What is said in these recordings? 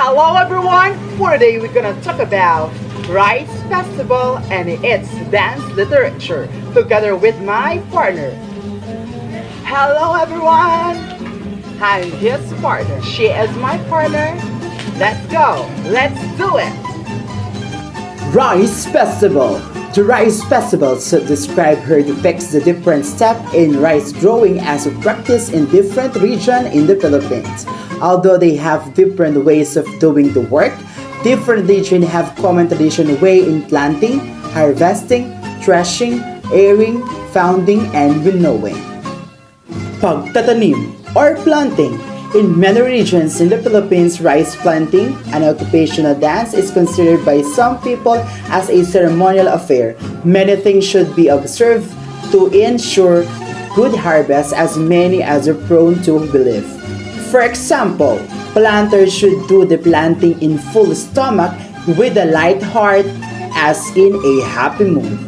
Hello everyone! For today we're gonna talk about Rice Festival and its dance literature together with my partner. Hello everyone! I'm his partner. She is my partner. Let's go! Let's do it! Rice Festival. The Rice Festival, so describe her, depicts the different step in rice growing as a practice in different regions in the Philippines. Although they have different ways of doing the work, different regions have common traditional way in planting, harvesting, threshing, airing, founding, and winnowing. Pagtatanim or planting. In many regions in the Philippines, rice planting, an occupational dance, is considered by some people as a ceremonial affair. Many things should be observed to ensure good harvest, as many as are prone to believe. For example, planters should do the planting in full stomach with a light heart, as in a happy mood.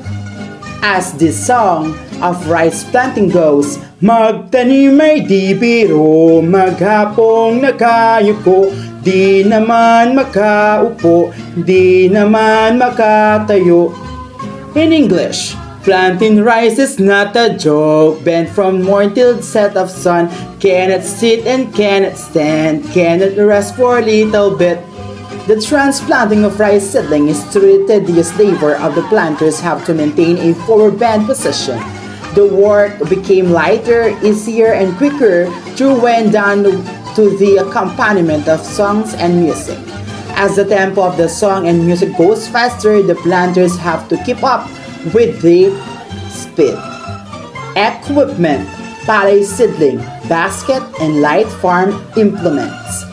As the song of rice planting goes, magtanim ay di biro, maghapong nakayuko, di naman makaupo, di naman makatayo. In English, planting rice is not a joke, bent from morn till set of sun, cannot sit and cannot stand, cannot rest for a little bit. The transplanting of rice seedling is the tedious labor of the planters have to maintain a forward bent position. The work became lighter, easier, and quicker through when done to the accompaniment of songs and music. As the tempo of the song and music goes faster, the planters have to keep up with the speed. Equipment: palay seedling, basket, and light farm implements.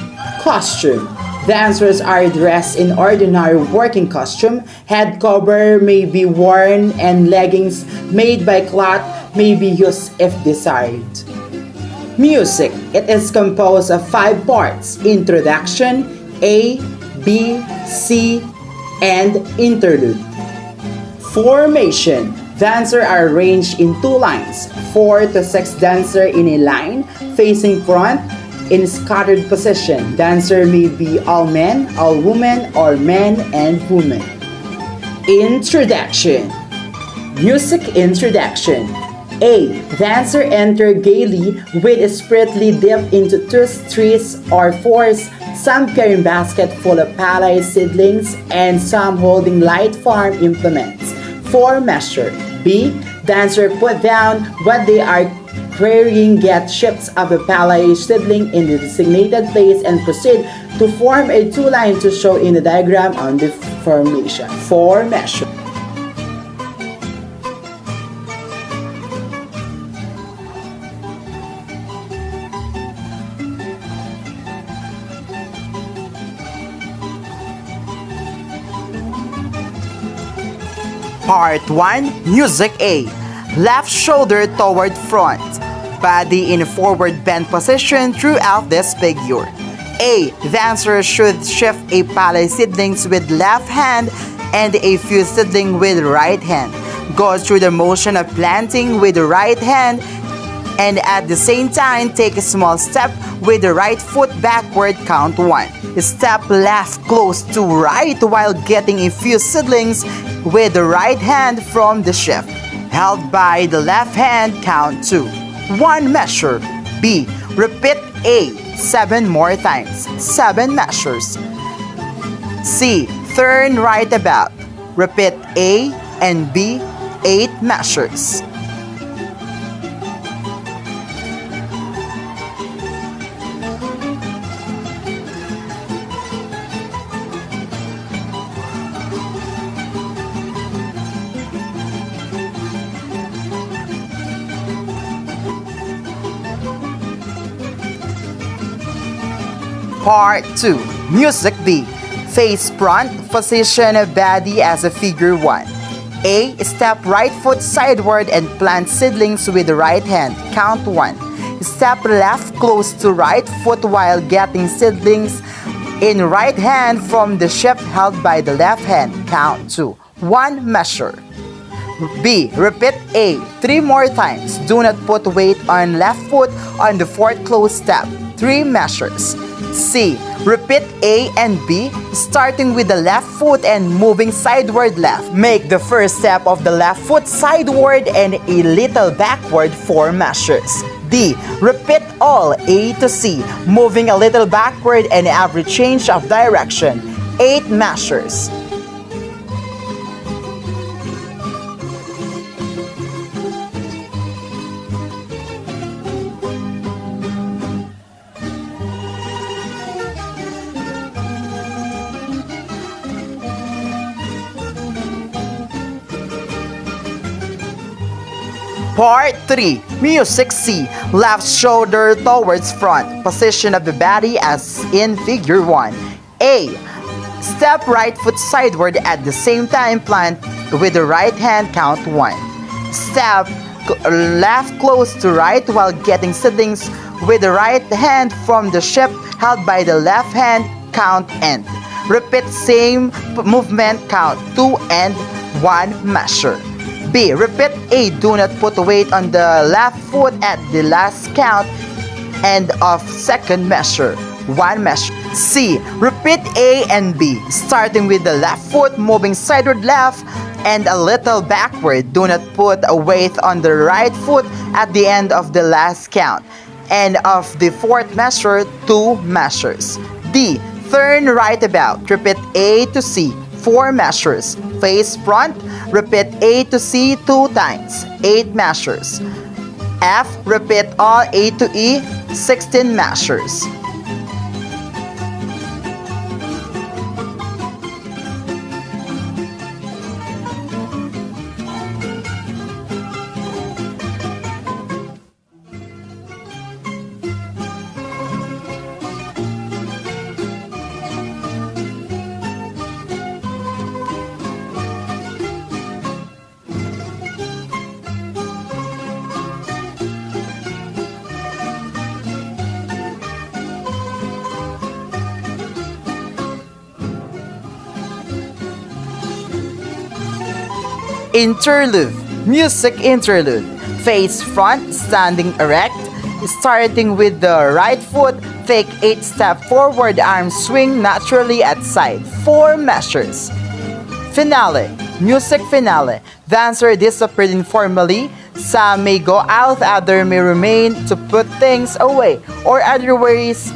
Costume: dancers are dressed in ordinary working costume. Head cover may be worn and leggings made by cloth may be used if desired. Music: it is composed of 5 parts: introduction, A, B, C, and interlude. Formation: dancers are arranged in 2 lines, 4 to 6 dancers in a line facing front. In scattered position, dancer may be all men, all women, or men and women. Introduction. Music introduction. A. Dancer enter gaily with a sprightly dip into 2 streets or 4s, some carrying basket full of palay seedlings and some holding light farm implements. 4 measure. B. Dancer put down what they are carrying, get shifts of a palay seedling in the designated place, and proceed to form a 2 line to show in the diagram on the formation. 4 measure. Part 1. Music A. Left shoulder toward front. Body in forward bend position throughout this figure. A. Dancer should shift a palay seedlings with left hand and a few seedling with right hand. Go through the motion of planting with the right hand and at the same time take a small step with the right foot backward, count 1. Step left close to right while getting a few seedlings with the right hand from the shift. Held by the left hand, count 2. 1 measure. B. Repeat A 7 more times, 7 measures. C. Turn right about. Repeat A and B 8 measures. Part 2. Music B. Face front, position of body as a figure 1. A. Step right foot sideward and plant seedlings with the right hand, count 1. Step left close to right foot while getting seedlings in right hand from the shift held by the left hand, count 2. 1 measure. B. Repeat A 3 more times. Do not put weight on left foot on the 4th close step. 3 measures. C. Repeat A and B, starting with the left foot and moving sideward left. Make the first step of the left foot sideward and a little backward 4 measures. D. Repeat all A to C, moving a little backward and every change of direction 8 measures. Part 3. Music C. Left shoulder towards front. Position of the body as in figure 1. A. Step right foot sideward at the same time plant with the right hand count 1. Step left close to right while getting sittings with the right hand from the ship held by the left hand count end. Repeat same movement count 2 and 1 measure. B. Repeat A. Do not put weight on the left foot at the last count and of second measure 1 measure. C. Repeat A and B, starting with the left foot moving sideward left and a little backward. Do not put a weight on the right foot at the end of the last count and of the fourth measure 2 measures. D. Turn right about. Repeat A to C 4 measures. Face front. Repeat A to C 2 times 8 measures. F. Repeat all A to E 16 measures. Interlude. Music interlude. Face front, standing erect. Starting with the right foot, take 8 steps forward, arms swing naturally at side. 4 measures. Finale. Music finale. Dancer disappeared informally. Some may go out, others may remain to put things away, or other ways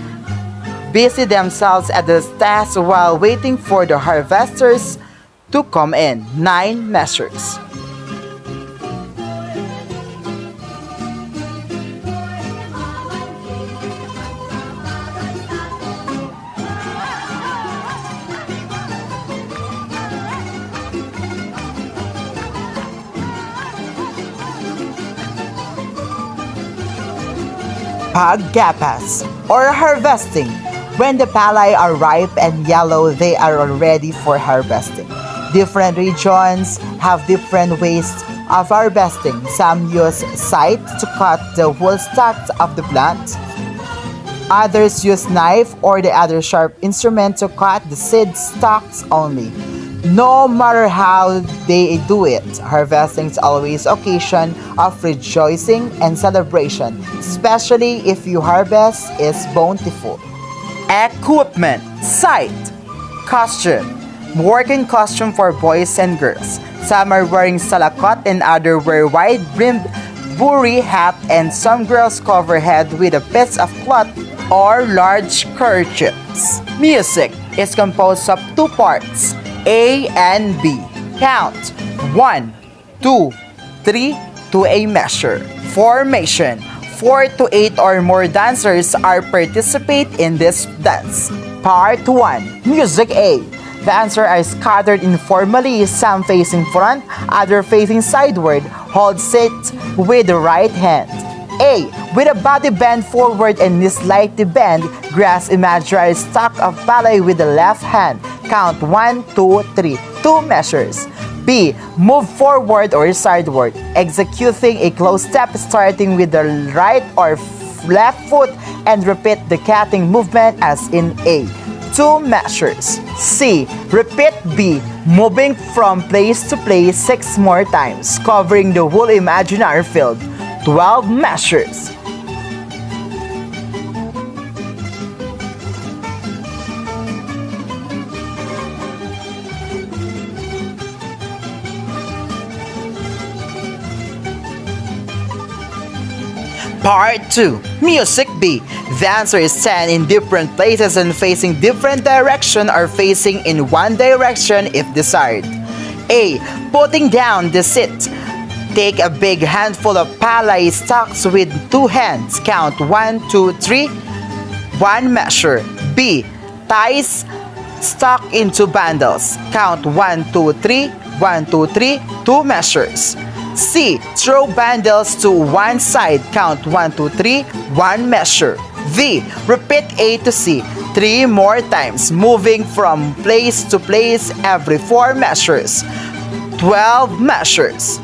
busy themselves at the task while waiting for the harvesters to come in. 9 measures. Paggapas or harvesting. When the palay are ripe and yellow, they are ready for harvesting. Different regions have different ways of harvesting. Some use scythe to cut the whole stalks of the plant. Others use knife or the other sharp instrument to cut the seed stalks only. No matter how they do it, harvesting is always occasion of rejoicing and celebration, especially if your harvest is bountiful. Equipment, scythe, costume. Working costume for boys and girls. Some are wearing salakot and others wear wide-brimmed burri hat, and some girls cover head with a piece of cloth or large kerchiefs. Music is composed of 2 parts, A and B. Count 1, 2, 3 to a measure. Formation. 4 to 8 or more dancers are participate in this dance. Part 1. Music A. Dancers are scattered informally, some facing front, others facing sideward. Hold sit with the right hand. A. With a body bend forward and knees slightly bend, grasp imaginary stalk of ballet with the left hand. Count 1, 2, 3. 2 measures. B. Move forward or sideward, executing a close step starting with the right or left foot and repeat the cutting movement as in A. 2 measures. C. Repeat B, moving from place to place 6 more times, covering the whole imaginary field. 12 measures. Part 2. Music B. Dancers stand in different places and facing different direction or facing in one direction if desired. A. Putting down the seat. Take a big handful of palay stalks with two hands. Count 1, 2, 3. One measure. B. Ties stock into bundles. Count 1, 2, 3. 1, 2, 3. Two measures. C. Throw bundles to one side. Count 1, 2, 3. One measure. D. Repeat A to C 3 more times, moving from place to place every 4 measures. 12 measures.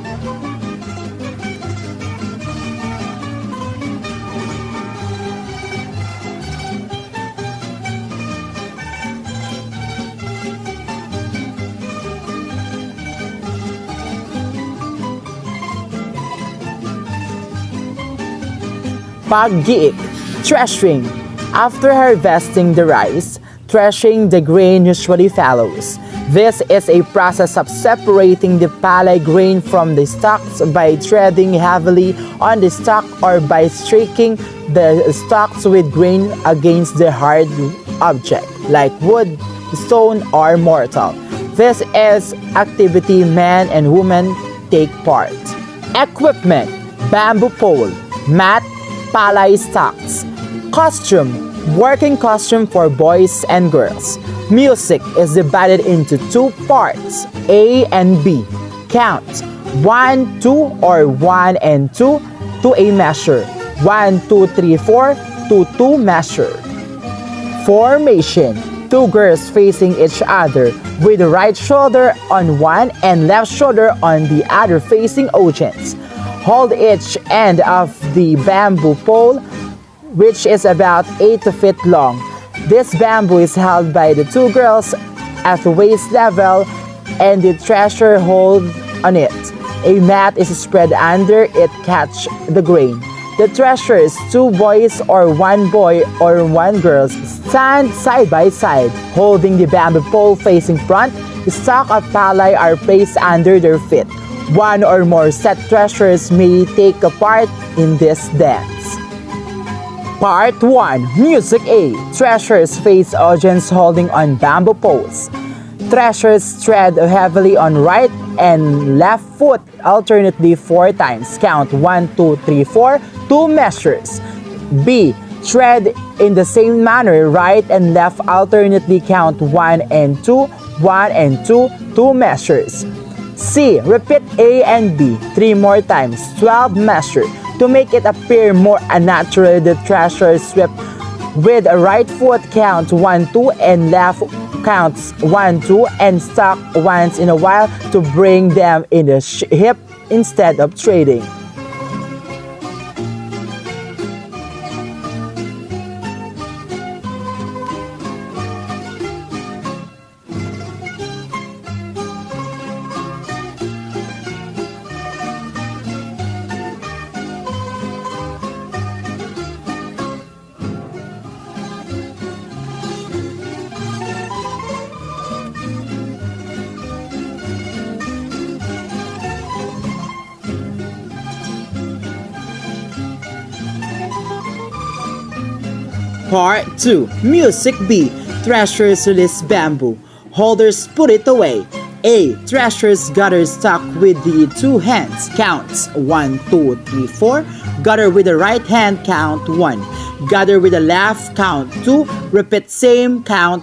Pag-giik, threshing. After harvesting the rice, threshing the grain usually follows. This is a process of separating the palay grain from the stalks by treading heavily on the stalk or by striking the stalks with grain against the hard object, like wood, stone, or mortar. This is activity men and women take part. Equipment, bamboo pole, mat, palay stocks. Costume, working costume for boys and girls. Music is divided into two parts, A and B. Count 1, 2 or 1 and 2 to a measure. 1, 2, 3, 4 to 2 measure. Formation, two girls facing each other with the right shoulder on one and left shoulder on the other facing audience. Hold each end of the bamboo pole, which is about 8 feet long. This bamboo is held by the two girls at the waist level and the thresher holds on it. A mat is spread under it catch the grain. The threshers, two boys or one boy or one girl, stand side by side, holding the bamboo pole facing front. The stalk of palay are placed under their feet. One or more set threshers may take a part in this dance. Part 1. Music A. Threshers face audience holding on bamboo poles. Threshers tread heavily on right and left foot alternately 4 times. Count 1, 2, 3, 4, 2 measures. B. Tread in the same manner, right and left alternately. Count 1 and 2, 1 and 2, 2 measures. C. Repeat A and B 3 more times, 12 measure. To make it appear more unnatural, the threshers sweep with a right foot. Count 1, 2 and left counts 1, 2 and stop once in a while to bring them in the hip instead of trading. Part 2. Music B. Threshers release bamboo. Holders put it away. A. Threshers gather stock with the two hands. Counts 1, 2, 3, 4. Gather with the right hand. Count 1. Gather with the left. Count 2. Repeat same. Count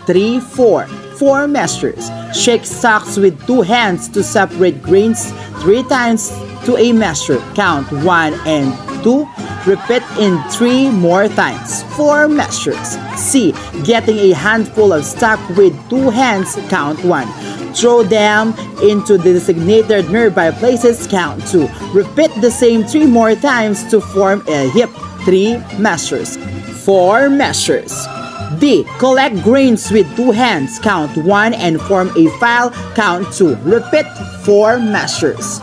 3, 4. 4 measures. Shake stocks with two hands to separate grains 3 times to a measure. Count 1 and 2. Repeat in 3 more times. 4 measures. C. Getting a handful of stock with 2 hands. Count 1. Throw them into the designated nearby places. Count 2. Repeat the same 3 more times to form a heap. 3 measures. 4 measures. D. Collect grains with 2 hands. Count 1 and form a file. Count 2. Repeat 4 measures.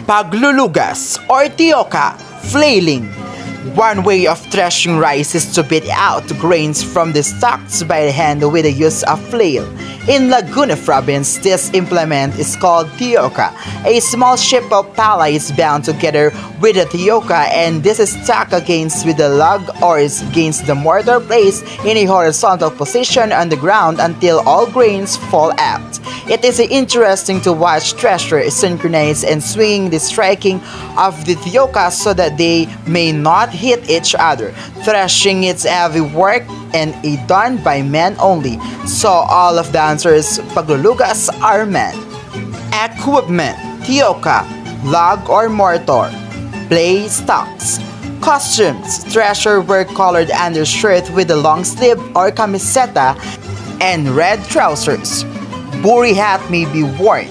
Paglulugas or tioka, flailing. One way of threshing rice is to beat out grains from the stalks by hand with the use of flail. In Laguna province, this implement is called tioka. A small sheet of pala is bound together with the tioka, and this is stuck against with the log or is against the mortar placed in a horizontal position on the ground until all grains fall out. It is interesting to watch threshers synchronize and swing the striking of the tioka so that they may not hit each other. Threshing is heavy work and done by men only, so all of dancers paglulugas are men. Equipment: tioka, log or mortar, play stocks. Costumes: thresher wear colored undershirt with a long sleeve or camiseta and red trousers. Buri hat may be worn.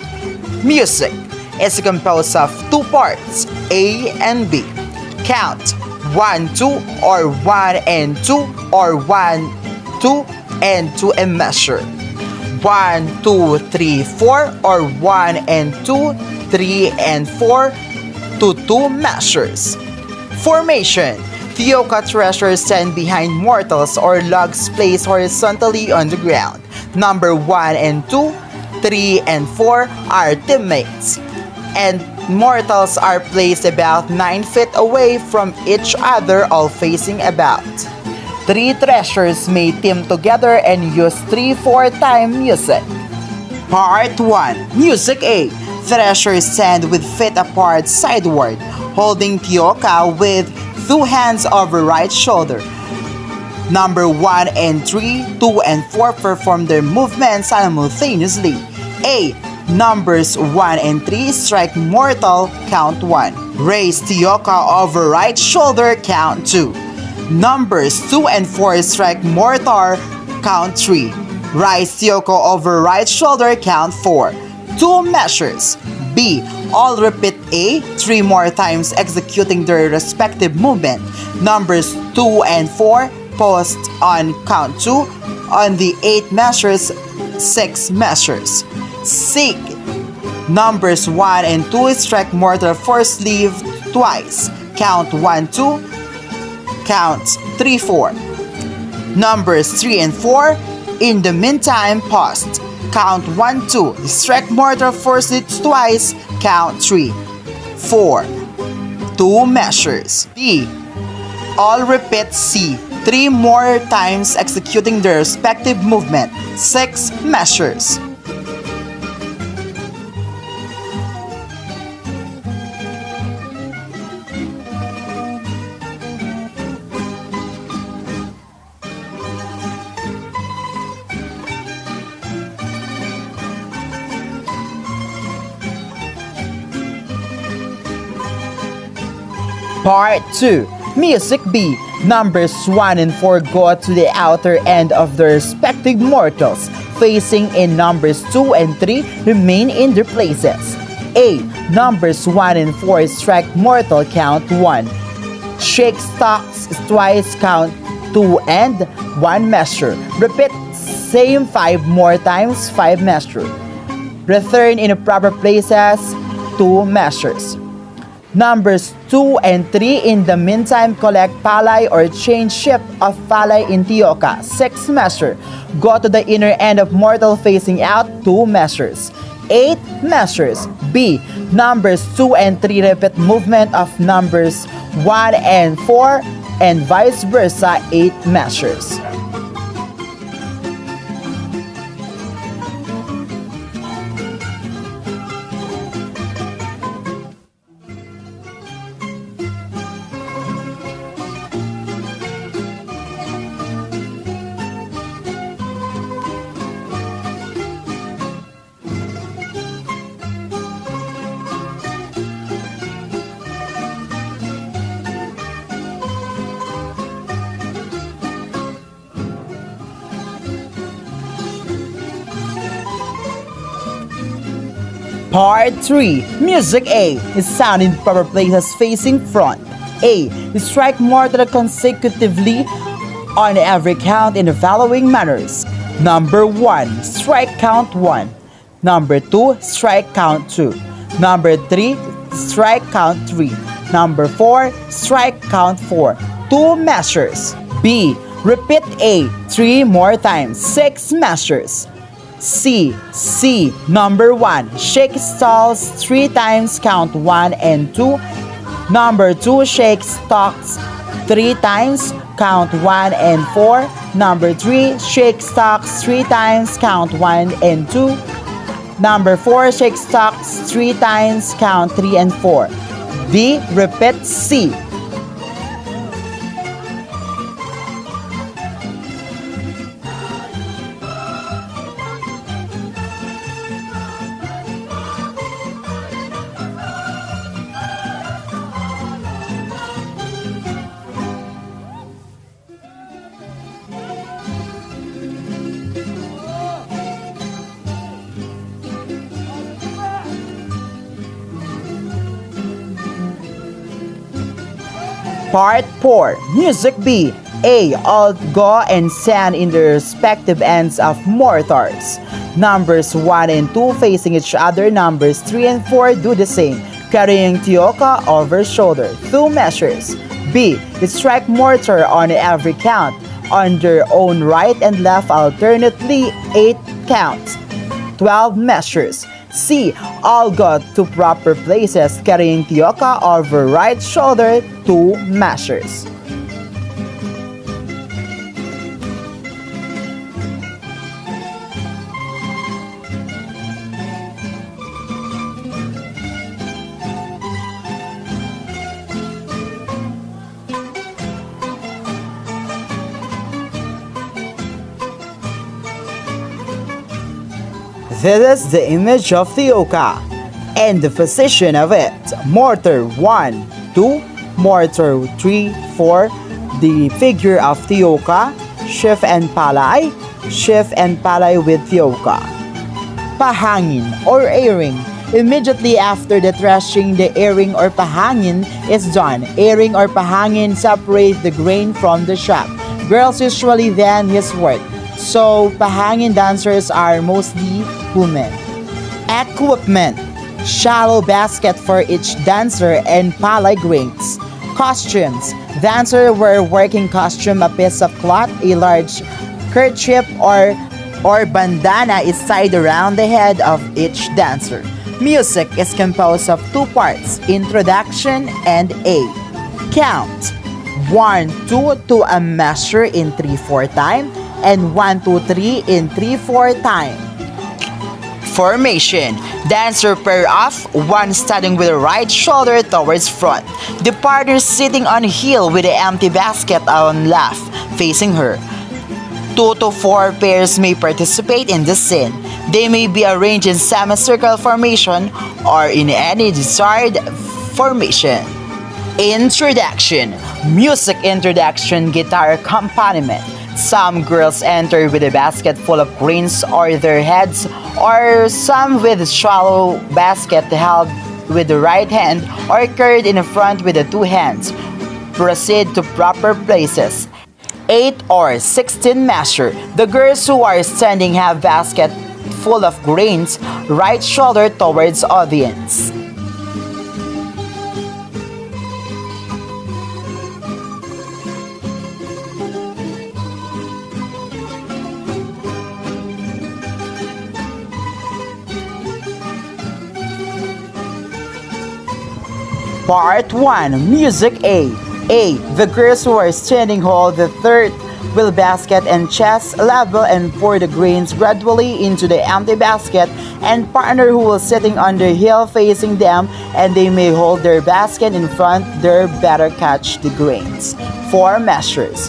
Music is composed of two parts, A and B. Count 1, 2 or 1 and 2 or 1, 2 and 2 and measure. 1, 2, 3, 4 or 1 and 2, 3 and 4 to 2 measures. Formation: tioka threshers stand behind mortals or logs placed horizontally on the ground. Number 1 and 2, 3 and 4 are teammates, and mortals are placed about 9 feet away from each other, all facing about. 3 threshers may team together and use 3/4 time music. Part 1. Music A. Threshers stand with feet apart sideward, holding tioka with 2 hands over right shoulder. Number 1 and 3, 2 and 4 perform their movements simultaneously. A. Numbers 1 and 3 strike mortal, count 1. Raise tioka over right shoulder, count 2. Numbers 2 and 4 strike mortar, count 3. Rise tioka over right shoulder, count 4. 2 measures. B. All repeat A 3 more times executing their respective movement. Numbers 2 and 4 post on count 2. On the 8 measures, 6 measures. C. Numbers 1 and 2 strike mortar first sleeve twice. Count 1, 2. Count 3, 4. Numbers 3 and 4 in the meantime paused. Count 1, 2. Strike mortar first sleeve twice. Count 3, 4. 2 measures. D. All repeat C 3 more times executing their respective movement. 6 measures. Part 2. Music B. Numbers 1 and 4 go to the outer end of their respective mortals, facing in numbers 2 and 3 remain in their places. A. Numbers 1 and 4 strike mortal, count 1. Shake stocks twice, count 2 and 1 measure. Repeat same 5 more times, 5 measure. Return in the proper places, 2 measures. Numbers 2 and 3 in the meantime collect palay or change shape of palay in tioka, 6 measure. Go to the inner end of mortal facing out, 2 measures. 8 measures. B. Numbers 2 and 3 repeat movement of numbers 1 and 4 and vice versa, 8 measures. Part 3. Music A is sound in proper places facing front. A. Strike mortar consecutively on every count in the following manners. Number 1. Strike count 1. Number 2. Strike count 2. Number 3. strike count 3. Number 4, strike count 4. 2 measures. B. Repeat A 3 more times. 6 measures. C. Number 1, shake stalls 3 times, count 1 and 2. Number 2, shake stocks 3 times, count 1 and 4. Number 3, shake stocks 3 times, count 1 and 2. Number 4, shake stocks 3 times, count 3 and 4. D. Repeat C. Part 4. Music B. A. All go and stand in the respective ends of mortars. Numbers 1 and 2 facing each other. Numbers 3 and 4 do the same, carrying tioka over shoulder. 2 measures. B. Strike mortar on every count, on their own right and left alternately. 8 counts. 12 measures. C. All go to proper places, carrying tioka over right shoulder. 2 measures. This is the image of tioka and the position of it. Mortar 1, 2, mortar 3, 4. The figure of tioka, sheaf and palay with tioka. Pahangin or airing. Immediately after the threshing, the airing or pahangin is done. Airing or pahangin separate the grain from the chaff. Girls usually then his work, so pahangin dancers are mostly women. Equipment. Shallow basket for each dancer and palay grains. Costumes. Dancer wear working costume, a piece of cloth, a large kerchief or bandana is tied around the head of each dancer. Music is composed of 2 parts, introduction and A. Count. 1, 2 to a measure in 3/4 time and 1, 2, 3 in 3/4 time. Formation. Dancer pair off, one standing with the right shoulder towards front. The partner sitting on heel with the empty basket on left, facing her. 2 to 4 pairs may participate in the scene. They may be arranged in semicircle formation or in any desired formation. Introduction. Music introduction, guitar accompaniment. Some girls enter with a basket full of grains or their heads, or some with a shallow basket held with the right hand or carried in front with the 2 hands. Proceed to proper places. 8 or 16 measure. The girls who are standing have basket full of grains, right shoulder towards audience. Part 1. Music A. A. The girls who are standing hold the third wheel basket and chest level and pour the grains gradually into the empty basket, and partner who is sitting on the heel facing them, and they may hold their basket in front there better catch the grains. 4 measures.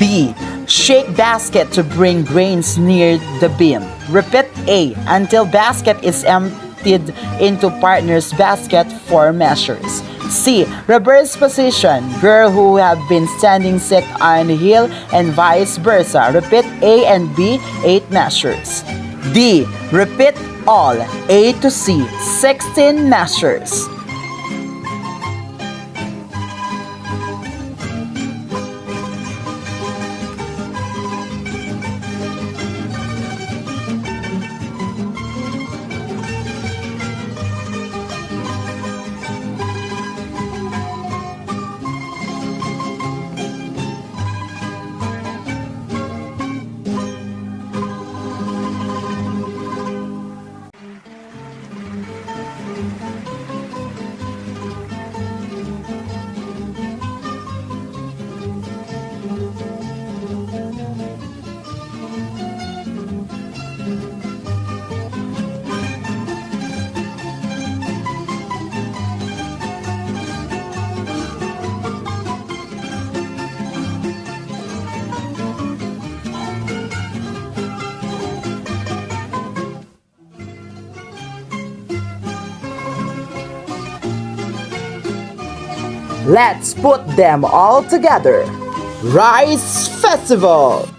B. Shake basket to bring grains near the beam. Repeat A until basket is emptied into partner's basket. 4 measures. C. Reverse position. Girl who have been standing sit on the heel and vice versa. Repeat A and B. 8 measures. D. Repeat all. A to C. 16 measures. Let's put them all together. Rice Festival!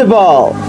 impossible.